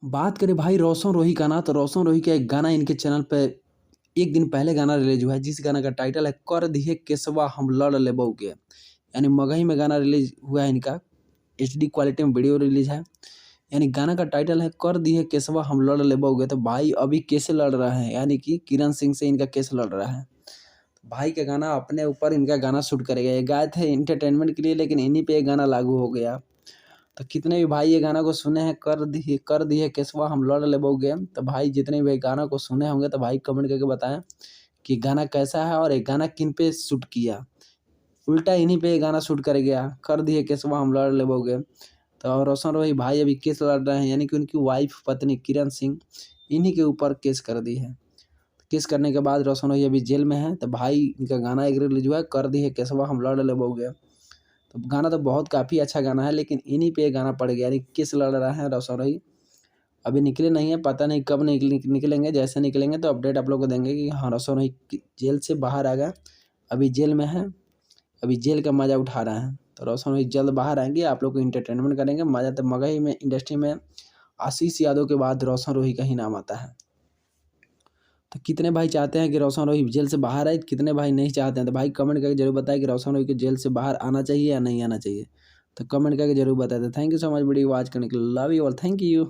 बात करें भाई रोशन रोही का ना, तो रोशन रोही का एक गाना इनके चैनल पे एक दिन पहले गाना रिलीज हुआ है, जिस गाना का टाइटल है कर दिहे केसवा हम लड़ लेबौ के। यानी मगही में गाना रिलीज हुआ है इनका, HD क्वालिटी में वीडियो रिलीज है। यानी गाना का टाइटल है कर दिहे केसवा हम लड़ लेबौ के। तो भाई अभी कैसे लड़ रहे हैं, यानी कि किरण सिंह से इनका केस लड़ रहा है। भाई का गाना अपने ऊपर इनका गाना शूट करेगा, ये गाए थे इंटरटेनमेंट के लिए, लेकिन इन्हीं पे ये गाना लागू हो गया। तो कितने भी भाई ये गाना को सुने हैं कर दिए केसवा हम लड़ लेबोगे, तो भाई जितने भी गाना को सुने होंगे तो भाई कमेंट करके बताएं कि गाना कैसा है और एक गाना किन पे शूट किया। उल्टा इन्हीं पे ये गाना शूट कर गया, कर दिए केसवा हम लड़ लेबोगे। तो रोशन रोही भाई अभी केस लड़ रहे हैं, यानी कि उनकी वाइफ पत्नी किरण सिंह इन्हीं के ऊपर केस कर दी है। केस करने के बाद रोशन रोही अभी जेल में है। तो भाई इनका गाना एक रिलीज हुआ है, कर दिए केसवा हम लड़ लेबोगे। तो गाना तो बहुत काफ़ी अच्छा गाना है, लेकिन इन्हीं पे गाना पड़ गया, यानी किस लड़ रहा है रोशन रोही। अभी निकले नहीं है, पता नहीं कब निकलेंगे। जैसे निकलेंगे तो अपडेट आप लोग को देंगे कि हाँ रोशन रोही जेल से बाहर आ गया। अभी जेल में है, अभी जेल का मज़ा उठा रहे हैं। तो रोशन रोही जल्द बाहर आएंगे, आप लोग को इंटरटेनमेंट करेंगे मज़ा। तो मगही में इंडस्ट्री में आशीष यादव के बाद रोशन रोही का ही नाम आता है। तो कितने भाई चाहते हैं कि रोशन रोही जेल से बाहर आए, कितने भाई नहीं चाहते हैं। तो भाई कमेंट करके जरूर बताएं कि रोशन रोही को जेल से बाहर आना चाहिए या नहीं आना चाहिए। तो कमेंट करके जरूर बताएं। Thank you so much video watch करने के लिए। Love you all, thank you.